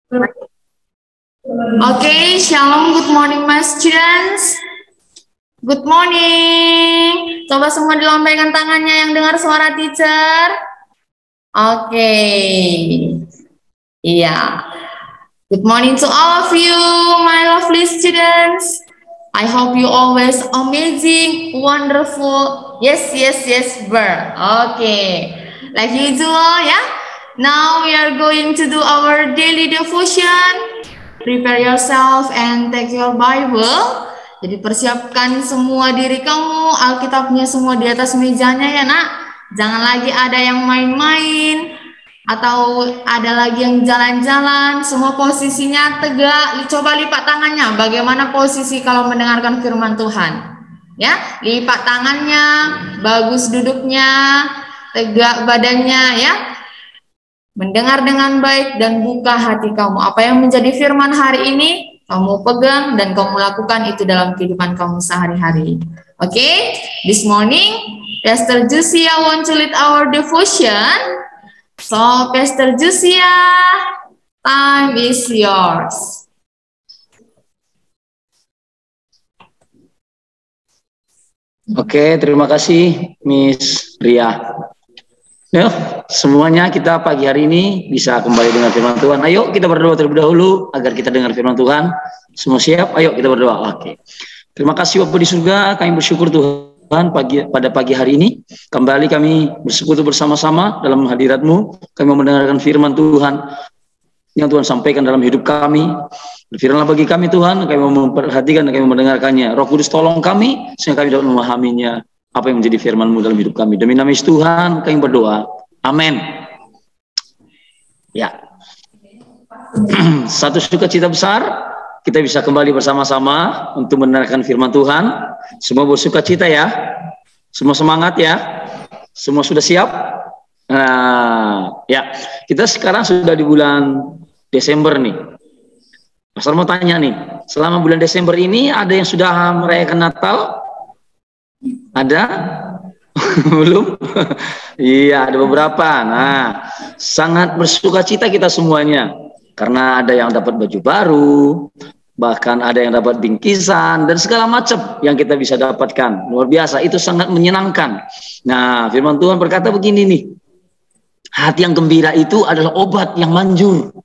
Okay, shalom, good morning my students. Good morning. Coba semua dilambaikan tangannya yang dengar suara teacher. Oke. Iya. Good morning to all of you, my lovely students. I hope you always amazing, wonderful. Yes, Ber. Okay. Like usual, ya. Now we are going to do our daily devotion. Prepare yourself and take your Bible. Jadi persiapkan semua diri kamu, Alkitabnya semua di atas mejanya ya nak. Jangan lagi ada yang main-main atau ada lagi yang jalan-jalan. Semua posisinya tegak. Coba lipat tangannya. Bagaimana posisi kalau mendengarkan firman Tuhan? Ya, lipat tangannya, bagus duduknya, tegak badannya ya. Mendengar dengan baik dan buka hati kamu. Apa yang menjadi firman hari ini, kamu pegang dan kamu lakukan itu dalam kehidupan kamu sehari-hari. Okay? This morning, Pastor Jusia want to lead our devotion. So, Pastor Jusia, time is yours. Oke, terima kasih Miss Ria. Ya, semuanya kita pagi hari ini bisa kembali dengan firman Tuhan. Ayo kita berdoa terlebih dahulu agar kita dengar firman Tuhan. Semua siap? Ayo kita berdoa. Oke. Terima kasih Bapa di surga, kami bersyukur Tuhan pada pagi hari ini. Kembali kami bersekutu bersama-sama dalam hadirat-Mu. Kami mau mendengarkan firman Tuhan yang Tuhan sampaikan dalam hidup kami. Berfirmanlah bagi kami Tuhan, kami mau memperhatikan dan kami mendengarkannya. Roh Kudus tolong kami sehingga kami dapat memahaminya. Apa yang menjadi firman-Mu dalam hidup kami. Demi nama Yesus Tuhan, kami berdoa. Amin. Ya. Satu sukacita besar, kita bisa kembali bersama-sama untuk mendengarkan firman Tuhan. Semua bersukacita ya. Semua semangat ya. Semua sudah siap? Nah, ya. Kita sekarang sudah di bulan Desember nih. Pastor mau tanya nih, selama bulan Desember ini ada yang sudah merayakan Natal? Ada? Belum? Iya, ada beberapa. Nah, sangat bersukacita kita semuanya. Karena ada yang dapat baju baru, bahkan ada yang dapat bingkisan, dan segala macam yang kita bisa dapatkan. Luar biasa, itu sangat menyenangkan. Nah, firman Tuhan berkata begini nih, hati yang gembira itu adalah obat yang manjur.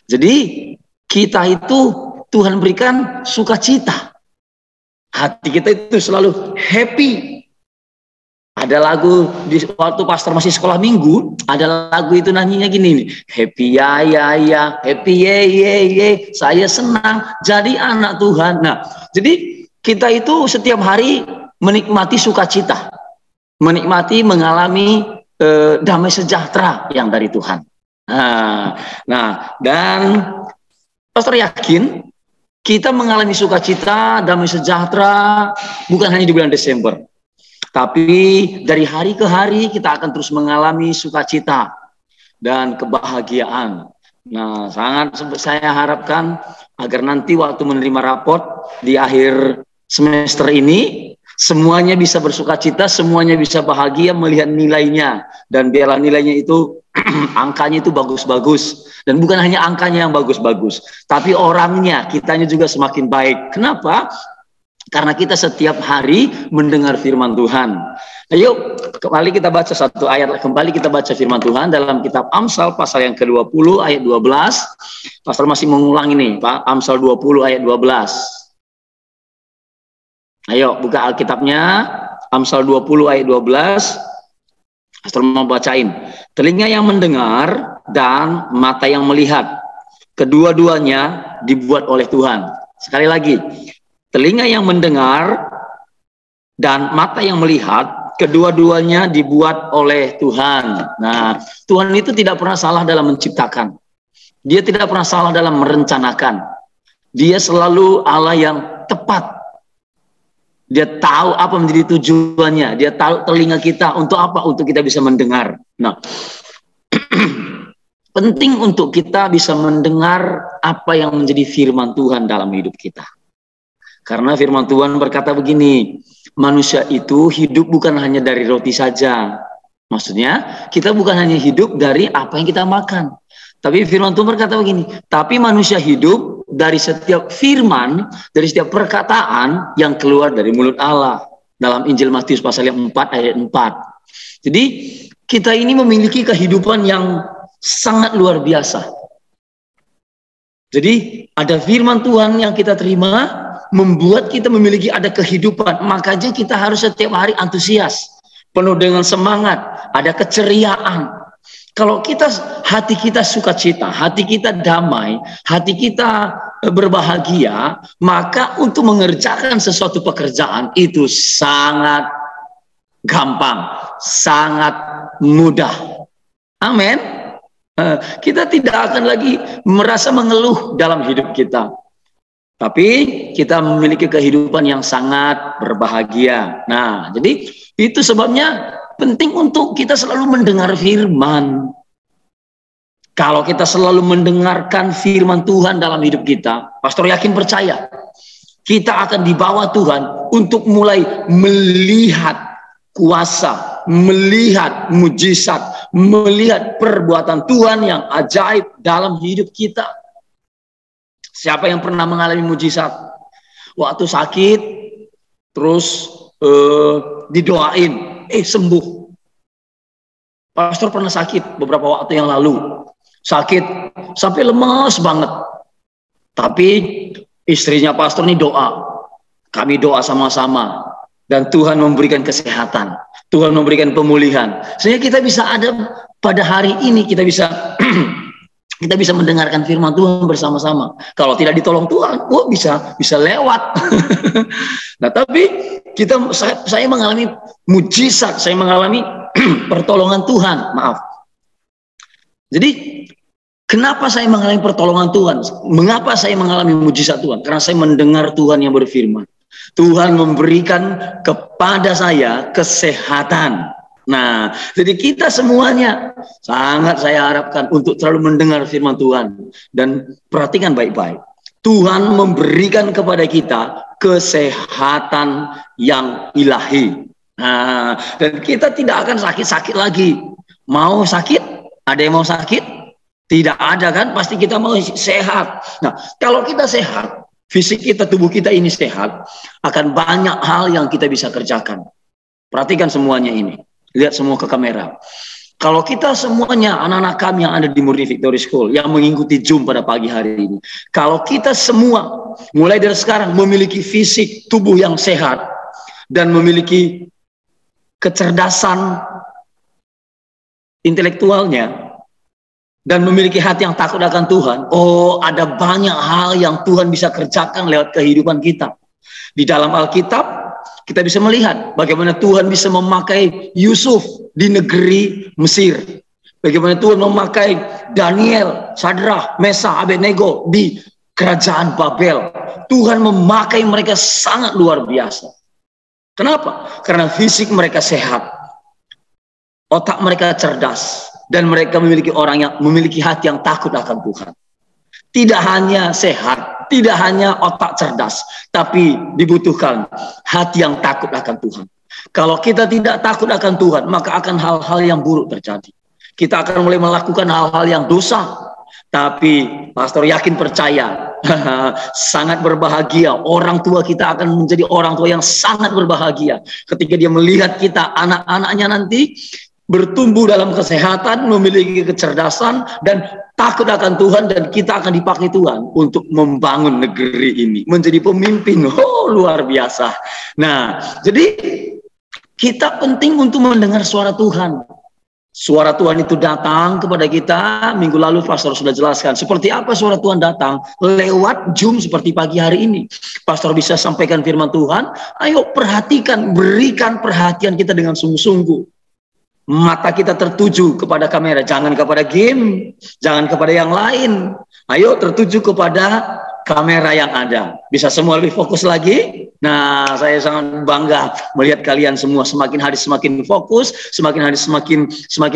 Jadi, kita itu Tuhan berikan sukacita. Hati kita itu selalu happy. Ada lagu di waktu pastor masih sekolah minggu, ada lagu itu nyanyinya gini nih, happy ya, happy ye, saya senang jadi anak Tuhan. Nah, jadi kita itu setiap hari menikmati sukacita, menikmati mengalami damai sejahtera yang dari Tuhan. Nah, dan pastor yakin kita mengalami sukacita, damai sejahtera, bukan hanya di bulan Desember. Tapi dari hari ke hari kita akan terus mengalami sukacita dan kebahagiaan. Nah, sangat saya harapkan agar nanti waktu menerima raport di akhir semester ini, semuanya bisa bersukacita, semuanya bisa bahagia melihat nilainya. Dan biarlah nilainya itu, angkanya itu bagus-bagus. Dan bukan hanya angkanya yang bagus-bagus, tapi orangnya, kitanya juga semakin baik. Kenapa? Karena kita setiap hari mendengar firman Tuhan. Ayo, kembali kita baca satu ayat, kembali kita baca firman Tuhan dalam kitab Amsal pasal yang ke-20 ayat 12. Pastor masih mengulang ini, Pak. Amsal 20 ayat 12. Ayo, buka Alkitabnya. Amsal 20 ayat 12. Pastor mau bacain. Telinga yang mendengar dan mata yang melihat, kedua-duanya dibuat oleh Tuhan. Sekali lagi, telinga yang mendengar dan mata yang melihat, kedua-duanya dibuat oleh Tuhan. Nah, Tuhan itu tidak pernah salah dalam menciptakan. Dia tidak pernah salah dalam merencanakan. Dia selalu Allah yang tepat. Dia tahu apa menjadi tujuannya. Dia tahu telinga kita untuk apa? Untuk kita bisa mendengar. Nah, penting untuk kita bisa mendengar apa yang menjadi firman Tuhan dalam hidup kita. Karena firman Tuhan berkata begini, manusia itu hidup bukan hanya dari roti saja. Maksudnya, kita bukan hanya hidup dari apa yang kita makan, Tapi firman Tuhan berkata begini, tapi manusia hidup dari setiap firman, dari setiap perkataan yang keluar dari mulut Allah. Dalam Injil Matius pasal yang 4 ayat 4. Jadi kita ini memiliki kehidupan yang sangat luar biasa. Jadi ada firman Tuhan yang kita terima, membuat kita memiliki ada kehidupan. Makanya kita harus setiap hari antusias, penuh dengan semangat, ada keceriaan. Kalau hati kita sukacita, hati kita damai, hati kita berbahagia, maka untuk mengerjakan sesuatu pekerjaan itu sangat gampang, sangat mudah. Amin. Kita tidak akan lagi merasa mengeluh dalam hidup kita. Tapi kita memiliki kehidupan yang sangat berbahagia. Nah, jadi itu sebabnya penting untuk kita selalu mendengar firman. Kalau kita selalu mendengarkan firman Tuhan dalam hidup kita, pastor yakin percaya, kita akan dibawa Tuhan untuk mulai melihat kuasa, melihat mujizat, melihat perbuatan Tuhan yang ajaib dalam hidup kita. Siapa yang pernah mengalami mujizat? Waktu sakit, terus didoain, sembuh. Pastor pernah sakit beberapa waktu yang lalu. Sakit sampai lemas banget. Tapi istrinya pastor ini doa. Kami doa sama-sama. Dan Tuhan memberikan kesehatan. Tuhan memberikan pemulihan. Sehingga kita bisa ada pada hari ini, kita bisa kita bisa mendengarkan firman Tuhan bersama-sama. Kalau tidak ditolong Tuhan, bisa lewat. Nah, tapi saya mengalami mujizat, saya mengalami pertolongan Tuhan. Maaf. Jadi, kenapa saya mengalami pertolongan Tuhan? Mengapa saya mengalami mujizat Tuhan? Karena saya mendengar Tuhan yang berfirman. Tuhan memberikan kepada saya kesehatan. Nah, jadi kita semuanya sangat saya harapkan untuk selalu mendengar firman Tuhan. Dan perhatikan baik-baik. Tuhan memberikan kepada kita kesehatan yang ilahi. Nah, dan kita tidak akan sakit-sakit lagi. Mau sakit? Ada yang mau sakit? Tidak ada kan? Pasti kita mau sehat. Nah, kalau kita sehat, fisik kita, tubuh kita ini sehat, akan banyak hal yang kita bisa kerjakan. Perhatikan semuanya ini. Lihat semua ke kamera. Kalau kita semuanya, anak-anak kami yang ada di Murni Victory School, yang mengikuti Zoom pada pagi hari ini. Kalau kita semua, mulai dari sekarang, memiliki fisik tubuh yang sehat, dan memiliki kecerdasan intelektualnya, dan memiliki hati yang takut akan Tuhan, ada banyak hal yang Tuhan bisa kerjakan lewat kehidupan kita. Di dalam Alkitab, kita bisa melihat bagaimana Tuhan bisa memakai Yusuf di negeri Mesir. Bagaimana Tuhan memakai Daniel, Sadrah, Mesah, Abednego di kerajaan Babel. Tuhan memakai mereka sangat luar biasa. Kenapa? Karena fisik mereka sehat. Otak mereka cerdas. Dan mereka memiliki orang yang memiliki hati yang takut akan Tuhan. Tidak hanya sehat, tidak hanya otak cerdas, tapi dibutuhkan hati yang takut akan Tuhan. Kalau kita tidak takut akan Tuhan, maka akan hal-hal yang buruk terjadi. Kita akan mulai melakukan hal-hal yang dosa. Tapi pastor yakin percaya, sangat berbahagia. Orang tua kita akan menjadi orang tua yang sangat berbahagia ketika dia melihat kita, anak-anaknya nanti bertumbuh dalam kesehatan, memiliki kecerdasan, dan takut akan Tuhan, dan kita akan dipakai Tuhan untuk membangun negeri ini, menjadi pemimpin. Luar biasa. Nah, jadi kita penting untuk mendengar suara Tuhan. Suara Tuhan itu datang kepada kita. Minggu lalu pastor sudah jelaskan seperti apa suara Tuhan datang lewat Zoom seperti pagi hari ini. Pastor bisa sampaikan firman Tuhan. Ayo perhatikan, berikan perhatian kita dengan sungguh-sungguh. Mata kita tertuju kepada kamera, jangan kepada game, jangan kepada yang lain. Ayo tertuju kepada kamera yang ada. Bisa semua lebih fokus lagi? Nah, saya sangat bangga melihat kalian semua semakin hari semakin fokus, semakin hari semakin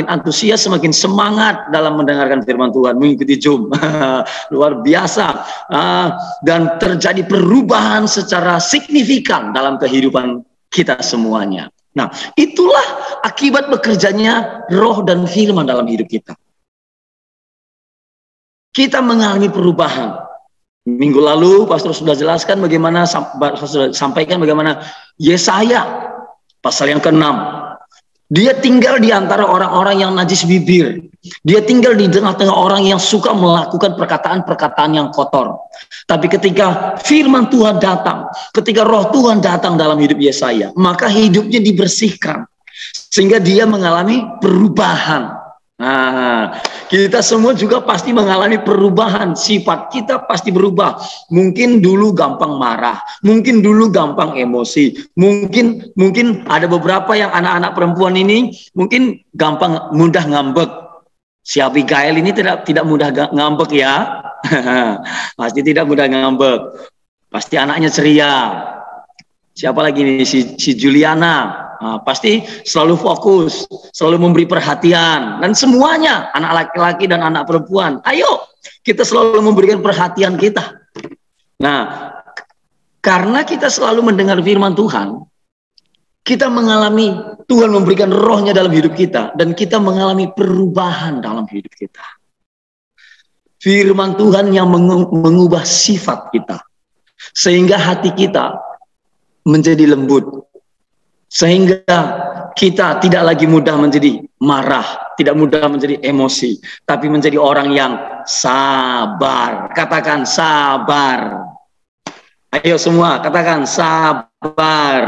antusias, semakin semangat dalam mendengarkan firman Tuhan, mengikuti Zoom. Luar biasa. Dan terjadi perubahan secara signifikan dalam kehidupan kita semuanya. Nah, itulah akibat bekerjanya roh dan firman dalam hidup kita. kita mengalami perubahan. Minggu lalu pastor sudah jelaskan bagaimana, sudah sampaikan bagaimana Yesaya pasal yang ke-6. Dia tinggal di antara orang-orang yang najis bibir. Dia tinggal di tengah-tengah orang yang suka melakukan perkataan-perkataan yang kotor. Tapi ketika firman Tuhan datang, ketika roh Tuhan datang dalam hidup Yesaya, maka hidupnya dibersihkan. Sehingga dia mengalami perubahan. Nah, kita semua juga pasti mengalami perubahan. Sifat kita pasti berubah. Mungkin dulu gampang marah, mungkin dulu gampang emosi, mungkin ada beberapa yang anak-anak perempuan ini mungkin gampang mudah ngambek. Si Abigail ini tidak mudah ngambek ya. Pasti tidak mudah ngambek. Pasti anaknya ceria. Siapa lagi nih, si Juliana. Nah, pasti selalu fokus, selalu memberi perhatian, dan semuanya, anak laki-laki dan anak perempuan, ayo kita selalu memberikan perhatian kita. Nah, karena kita selalu mendengar firman Tuhan, kita mengalami Tuhan memberikan rohnya dalam hidup kita, dan kita mengalami perubahan dalam hidup kita. Firman Tuhan yang mengubah sifat kita, sehingga hati kita menjadi lembut, sehingga kita tidak lagi mudah menjadi marah, tidak mudah menjadi emosi, tapi menjadi orang yang sabar. Katakan sabar. Ayo semua katakan sabar.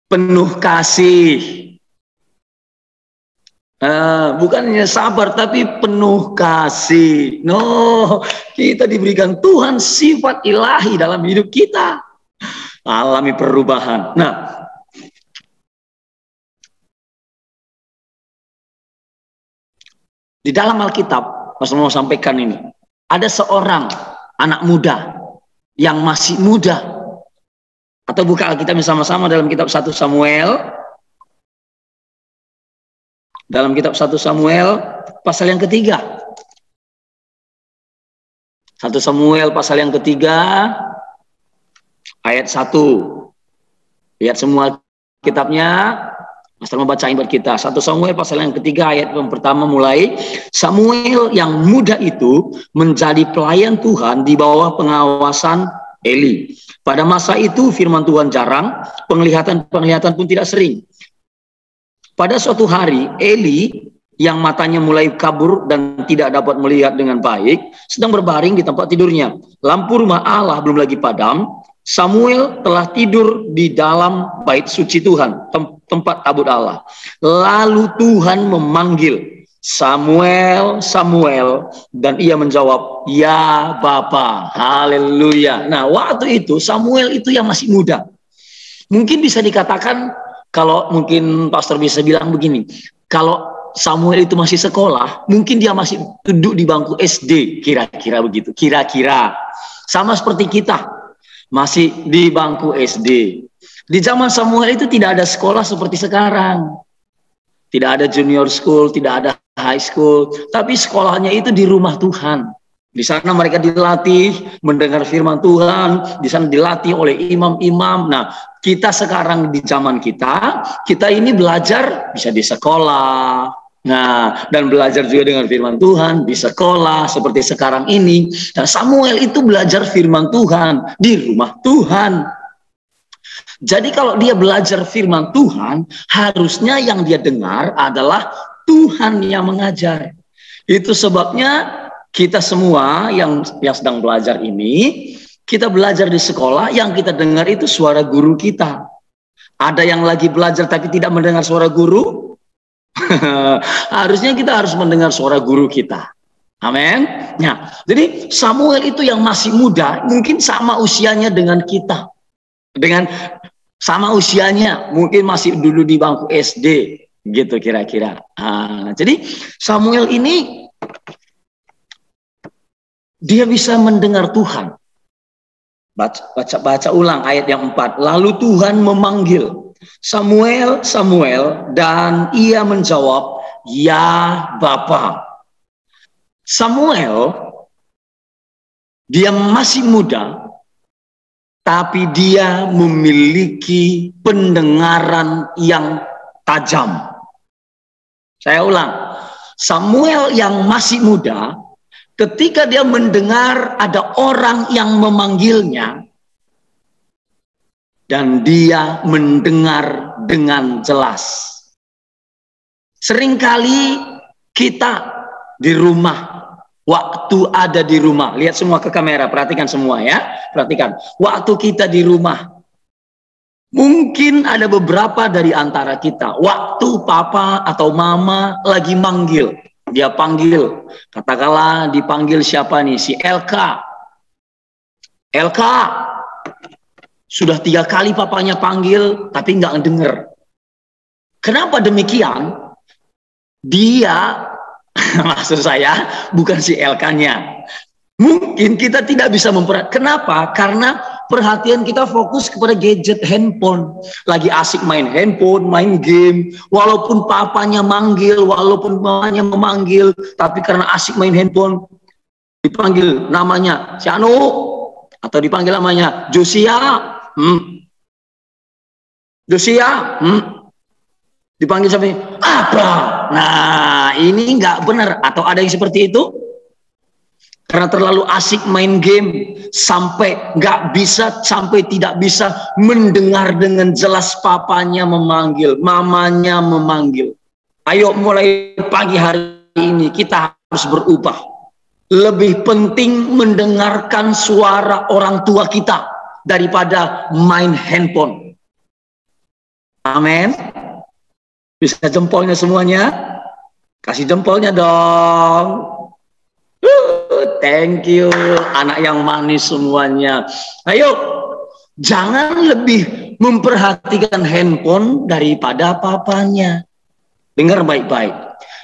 Penuh kasih. Bukannya sabar tapi penuh kasih. No, kita diberikan Tuhan sifat ilahi dalam hidup kita. Alami perubahan. Nah, di dalam Alkitab, Mas mau sampaikan ini, ada seorang anak muda yang masih muda. Atau buka Alkitab sama-sama dalam kitab 1 Samuel. Dalam kitab 1 Samuel pasal yang ketiga. 1 Samuel pasal yang ketiga. Ayat 1. Lihat semua kitabnya. Master mau bacain buat kita. 1 Samuel pasal yang ketiga ayat yang pertama mulai. Samuel yang muda itu menjadi pelayan Tuhan di bawah pengawasan Eli. Pada masa itu firman Tuhan jarang, penglihatan pun tidak sering. Pada suatu hari Eli yang matanya mulai kabur dan tidak dapat melihat dengan baik sedang berbaring di tempat tidurnya. Lampu rumah Allah belum lagi padam. Samuel telah tidur di dalam bait suci Tuhan, tempat tabut Allah. Lalu Tuhan memanggil, Samuel, Samuel, dan ia menjawab, ya Bapa. Haleluya. Nah, waktu itu Samuel itu yang masih muda. Mungkin bisa dikatakan, kalau mungkin pastor bisa bilang begini, kalau Samuel itu masih sekolah, mungkin dia masih duduk di bangku SD, kira-kira begitu. Kira-kira sama seperti kita. Masih di bangku SD. Di zaman Samuel itu tidak ada sekolah seperti sekarang. Tidak ada junior school, tidak ada high school. Tapi sekolahnya itu di rumah Tuhan. Di sana mereka dilatih mendengar firman Tuhan. Di sana dilatih oleh imam-imam. Nah, kita sekarang di zaman kita ini belajar bisa di sekolah. Nah, dan belajar juga dengan firman Tuhan di sekolah seperti sekarang ini. Nah, Samuel itu belajar firman Tuhan di rumah Tuhan. Jadi kalau dia belajar firman Tuhan, harusnya yang dia dengar adalah Tuhan yang mengajar. Itu sebabnya kita semua yang sedang belajar ini, kita belajar di sekolah, yang kita dengar itu suara guru kita. Ada yang lagi belajar tapi tidak mendengar suara guru? Harusnya kita harus mendengar suara guru kita. Amin. Nah, jadi Samuel itu yang masih muda, mungkin sama usianya dengan kita. Dengan sama usianya, mungkin masih dulu di bangku SD, gitu kira-kira. Jadi Samuel ini dia bisa mendengar Tuhan. Baca ulang ayat yang 4. Lalu Tuhan memanggil, Samuel, Samuel, dan ia menjawab, ya Bapa. Samuel, dia masih muda, tapi dia memiliki pendengaran yang tajam. Saya ulang, Samuel yang masih muda, ketika dia mendengar ada orang yang memanggilnya, dan dia mendengar dengan jelas. Seringkali kita di rumah, waktu ada di rumah, lihat semua ke kamera, perhatikan semua ya, perhatikan. Waktu kita di rumah, mungkin ada beberapa dari antara kita, waktu papa atau mama lagi manggil, dia panggil, katakanlah dipanggil siapa nih, si Elka. Elka, sudah 3 kali papanya panggil, tapi nggak ngedenger. Kenapa demikian? Dia, maksud saya, bukan si Elkanya. Mungkin kita tidak bisa memperhatikan. Kenapa? Karena perhatian kita fokus kepada gadget handphone. Lagi asik main handphone, main game. Walaupun papanya manggil, walaupun mamanya memanggil, tapi karena asik main handphone, dipanggil namanya si Anu, atau dipanggil namanya Josia. Josia, dipanggil sampai apa? Nah, ini nggak benar. Atau ada yang seperti itu? Karena terlalu asik main game sampai nggak bisa, sampai tidak bisa mendengar dengan jelas papanya memanggil, mamanya memanggil. Ayo mulai pagi hari ini kita harus berubah. Lebih penting mendengarkan suara orang tua kita daripada main handphone. Amin. Bisa jempolnya semuanya? Kasih jempolnya dong. Thank you, anak yang manis semuanya. Ayo, jangan lebih memperhatikan handphone daripada papanya. Dengar baik-baik.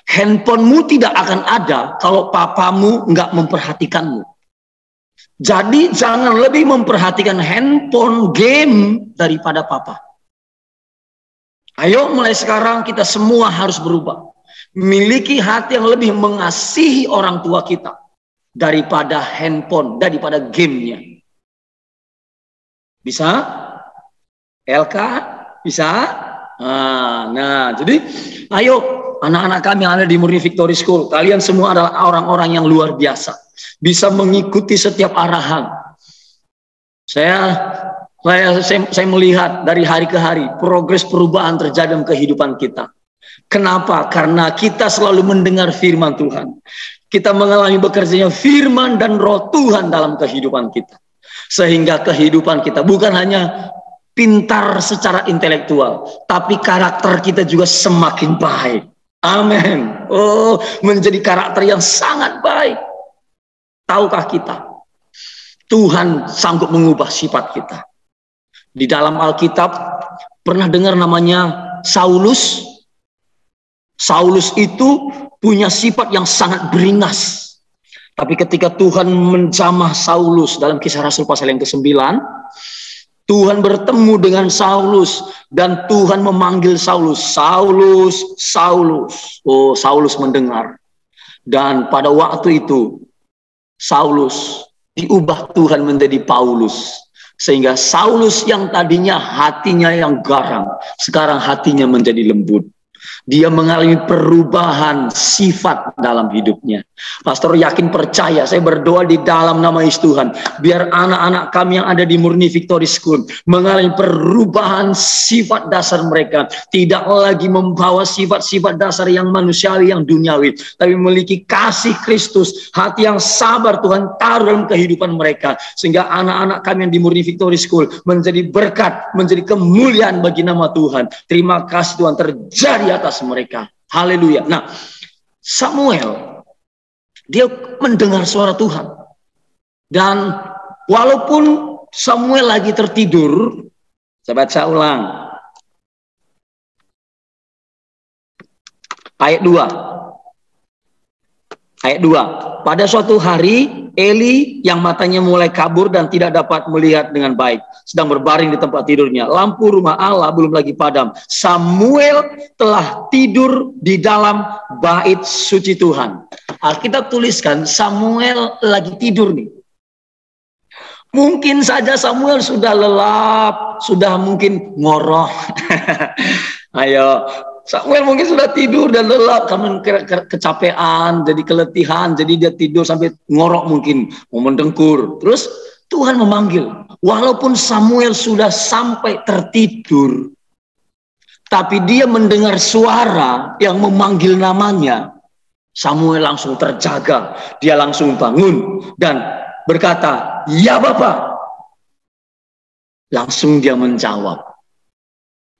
Handphonemu tidak akan ada kalau papamu nggak memperhatikanmu. Jadi jangan lebih memperhatikan handphone, game daripada papa. Ayo mulai sekarang kita semua harus berubah. Miliki hati yang lebih mengasihi orang tua kita daripada handphone, daripada gamenya. Bisa? LK? Bisa? Nah, jadi ayo anak-anak kami yang ada di Murni Victory School, kalian semua adalah orang-orang yang luar biasa. Bisa mengikuti setiap arahan. Saya melihat dari hari ke hari progres perubahan terjadi dalam kehidupan kita. Kenapa? Karena kita selalu mendengar firman Tuhan. Kita mengalami bekerjanya firman dan roh Tuhan dalam kehidupan kita. Sehingga kehidupan kita bukan hanya pintar secara intelektual, tapi karakter kita juga semakin baik. Amin. Oh, menjadi karakter yang sangat baik. Tahukah kita? Tuhan sanggup mengubah sifat kita. Di dalam Alkitab pernah dengar namanya Saulus? Saulus itu punya sifat yang sangat beringas. Tapi ketika Tuhan menjamah Saulus dalam Kisah Rasul pasal yang ke-9, Tuhan bertemu dengan Saulus dan Tuhan memanggil Saulus, Saulus, Saulus. Oh, Saulus mendengar. Dan pada waktu itu Saulus diubah Tuhan menjadi Paulus. Sehingga Saulus yang tadinya hatinya yang garang, sekarang hatinya menjadi lembut. Dia mengalami perubahan sifat dalam hidupnya. Pastor yakin percaya, saya berdoa di dalam nama Yesus Tuhan, biar anak-anak kami yang ada di Murni Victory School mengalami perubahan sifat dasar mereka. Tidak lagi membawa sifat-sifat dasar yang manusiawi, yang duniawi, tapi memiliki kasih Kristus, hati yang sabar Tuhan taruh dalam kehidupan mereka. Sehingga anak-anak kami yang di Murni Victory School menjadi berkat, menjadi kemuliaan bagi nama Tuhan. Terima kasih Tuhan terjadi atas mereka. Haleluya. Nah, Samuel, dia mendengar suara Tuhan. Dan walaupun Samuel lagi tertidur, saya baca ulang. Ayat 2. Ayat 2. Pada suatu hari, Eli yang matanya mulai kabur dan tidak dapat melihat dengan baik, sedang berbaring di tempat tidurnya. Lampu rumah Allah belum lagi padam. Samuel telah tidur di dalam bait suci Tuhan. Alkitab tuliskan Samuel lagi tidur nih. Mungkin saja Samuel sudah lelap, sudah mungkin ngoroh. Ayo, Samuel mungkin sudah tidur dan lelap karena kecapean, jadi keletihan, jadi dia tidur sampai ngorok mungkin, mau mendengkur. Terus Tuhan memanggil, walaupun Samuel sudah sampai tertidur, tapi dia mendengar suara yang memanggil namanya. Samuel langsung terjaga, dia langsung bangun dan berkata, "Ya Bapak." Langsung dia menjawab.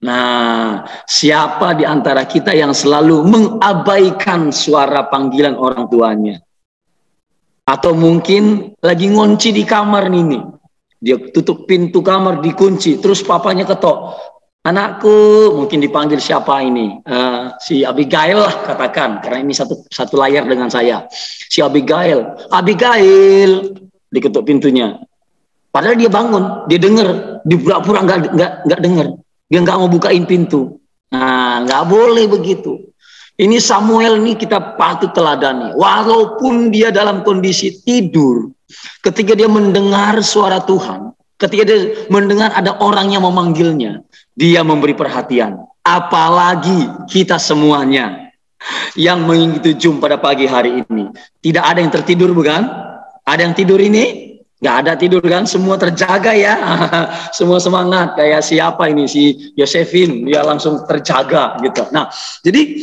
Nah, siapa di antara kita yang selalu mengabaikan suara panggilan orang tuanya? Atau mungkin lagi ngunci di kamar nih. Dia tutup pintu kamar, dikunci, terus papanya ketok. "Anakku," mungkin dipanggil siapa ini? Si Abigail lah katakan, karena ini satu layar dengan saya. Si Abigail, "Abigail," diketuk pintunya. Padahal dia bangun, dia dengar, di pura-pura nggak dengar. Dia nggak mau bukain pintu. Nah, nggak boleh begitu. Ini Samuel ini kita patut teladani. Walaupun dia dalam kondisi tidur, ketika dia mendengar suara Tuhan, ketika dia mendengar ada orang yang memanggilnya, dia memberi perhatian. Apalagi kita semuanya yang mengikuti Zoom pada pagi hari ini. Tidak ada yang tertidur, bukan? Ada yang tidur ini? Nggak ada tidur kan, semua terjaga ya. Semua semangat, kayak siapa ini, si Yosefin, dia langsung terjaga gitu. Nah, jadi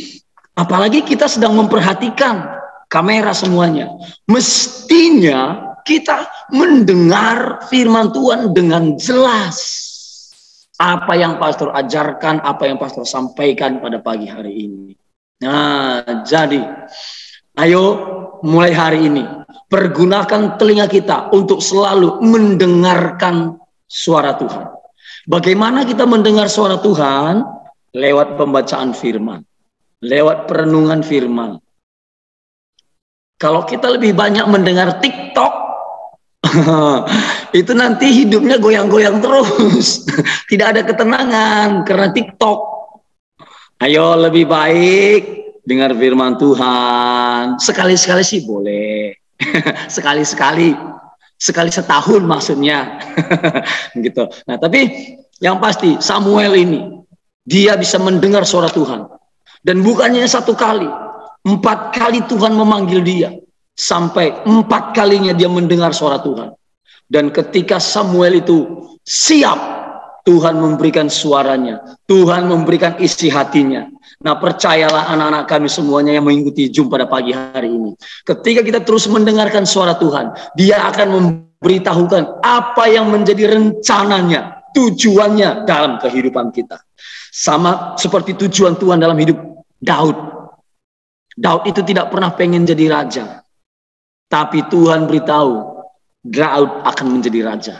apalagi kita sedang memperhatikan kamera semuanya. Mestinya kita mendengar firman Tuhan dengan jelas. Apa yang pastor ajarkan, apa yang pastor sampaikan pada pagi hari ini. Nah, jadi ayo mulai hari ini pergunakan telinga kita untuk selalu mendengarkan suara Tuhan. Bagaimana kita mendengar suara Tuhan? Lewat pembacaan firman, lewat perenungan firman. Kalau kita lebih banyak mendengar TikTok, itu nanti hidupnya goyang-goyang terus. Tidak ada ketenangan karena TikTok. Ayo lebih baik dengar firman Tuhan. Sekali-sekali sih boleh. Sekali-sekali, sekali setahun maksudnya. Gitu. Nah, tapi yang pasti Samuel ini dia bisa mendengar suara Tuhan. Dan bukannya 1 kali, 4 kali Tuhan memanggil dia. Sampai 4 kalinya dia mendengar suara Tuhan. Dan ketika Samuel itu siap, Tuhan memberikan suaranya. Tuhan memberikan isi hatinya. Nah, percayalah anak-anak kami semuanya yang mengikuti Zoom pada pagi hari ini. Ketika kita terus mendengarkan suara Tuhan, dia akan memberitahukan apa yang menjadi rencananya, tujuannya dalam kehidupan kita. Sama seperti tujuan Tuhan dalam hidup Daud. Daud itu tidak pernah pengen jadi raja. Tapi Tuhan beritahu, Daud akan menjadi raja.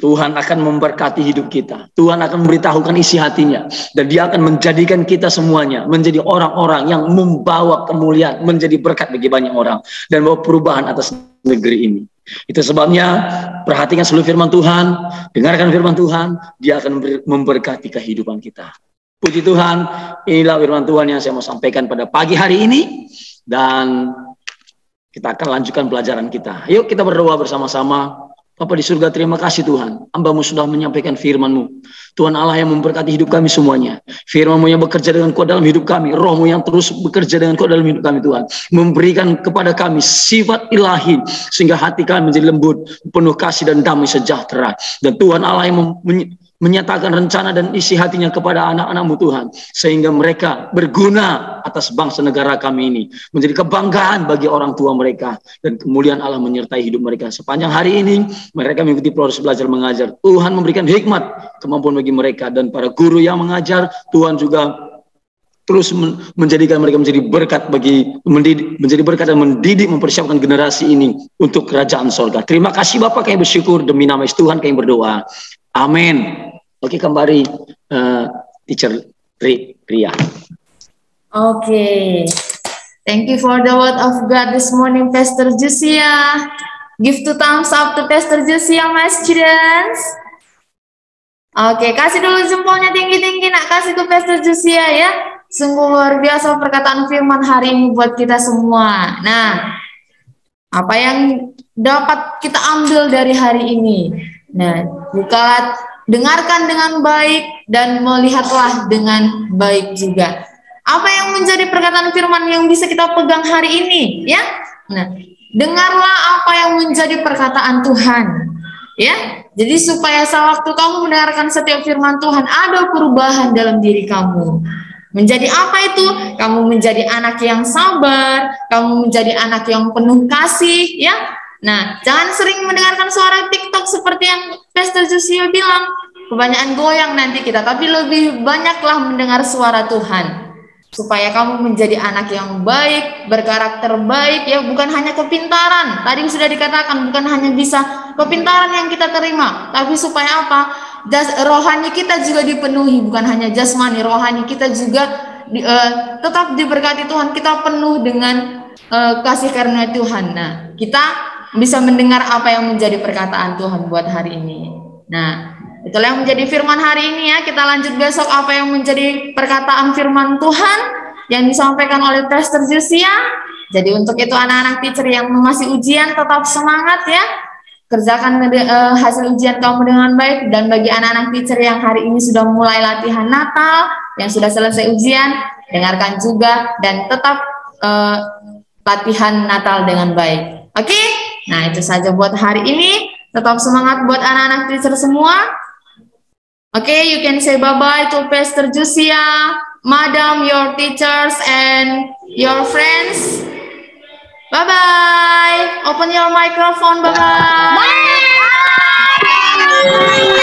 Tuhan akan memberkati hidup kita. Tuhan akan memberitahukan isi hatinya. Dan dia akan menjadikan kita semuanya menjadi orang-orang yang membawa kemuliaan, menjadi berkat bagi banyak orang. Dan membawa perubahan atas negeri ini. Itu sebabnya perhatikan seluruh firman Tuhan. Dengarkan firman Tuhan. Dia akan memberkati kehidupan kita. Puji Tuhan. Inilah firman Tuhan yang saya mau sampaikan pada pagi hari ini. Dan kita akan lanjutkan pelajaran kita. Yuk kita berdoa bersama-sama. Bapa di surga, terima kasih Tuhan. Hamba-Mu sudah menyampaikan firman-Mu. Tuhan Allah yang memberkati hidup kami semuanya. Firman-Mu yang bekerja dengan kuat dalam hidup kami. Roh-Mu yang terus bekerja dengan kuat dalam hidup kami Tuhan. Memberikan kepada kami sifat ilahi. Sehingga hati kami menjadi lembut. Penuh kasih dan damai sejahtera. Dan Tuhan Allah yang menyatakan rencana dan isi hatinya kepada anak-anak-Mu Tuhan. Sehingga mereka berguna atas bangsa negara kami ini. Menjadi kebanggaan bagi orang tua mereka. Dan kemuliaan Allah menyertai hidup mereka. Sepanjang hari ini mereka mengikuti proses belajar mengajar. Tuhan memberikan hikmat, kemampuan bagi mereka. Dan para guru yang mengajar, Tuhan juga terus menjadikan mereka menjadi berkat menjadi berkat dan mendidik, mempersiapkan generasi ini untuk kerajaan sorga. Terima kasih Bapak, kami bersyukur demi nama Tuhan kami berdoa. Amin. Oke, kembali Teacher Ria. Okay. Thank you for the word of God this morning, Pastor Josiah. Give 2 thumbs up to Pastor Josiah, my students. Oke, kasih dulu jempolnya tinggi-tinggi, nak, kasih ke Pastor Josiah ya. Sungguh luar biasa perkataan firman hari ini buat kita semua. Nah, apa yang dapat kita ambil dari hari ini? Nah, bukalah dengarkan dengan baik, dan melihatlah dengan baik juga. Apa yang menjadi perkataan firman yang bisa kita pegang hari ini, ya? Nah, dengarlah apa yang menjadi perkataan Tuhan, ya. Jadi supaya sewaktu kamu mendengarkan setiap firman Tuhan, ada perubahan dalam diri kamu. Menjadi apa itu? Kamu menjadi anak yang sabar, kamu menjadi anak yang penuh kasih, ya. Nah, jangan sering mendengarkan suara TikTok seperti yang Pastor Jusio bilang, kebanyakan goyang nanti kita, tapi lebih banyaklah mendengar suara Tuhan. Supaya kamu menjadi anak yang baik, berkarakter baik, ya, bukan hanya kepintaran. Tadi sudah dikatakan, bukan hanya bisa kepintaran yang kita terima, tapi supaya apa? Rohani kita juga dipenuhi, bukan hanya jasmani, rohani kita juga tetap diberkati Tuhan, kita penuh dengan kasih karunia Tuhan. Nah, kita bisa mendengar apa yang menjadi perkataan Tuhan buat hari ini. Nah, itulah yang menjadi firman hari ini, ya. Kita lanjut besok apa yang menjadi perkataan firman Tuhan yang disampaikan oleh Pastor Josia. Jadi untuk itu anak-anak teacher yang masih ujian, tetap semangat, ya. Kerjakan hasil ujian kamu dengan baik. Dan bagi anak-anak teacher yang hari ini sudah mulai latihan Natal, yang sudah selesai ujian, dengarkan juga dan tetap latihan Natal dengan baik. Oke? Nah, itu saja buat hari ini. Tetap semangat buat anak-anak teacher semua. Oke, you can say bye-bye to Pastor Josia, Madam, your teachers, and your friends. Bye-bye. Open your microphone. Bye-bye. Bye.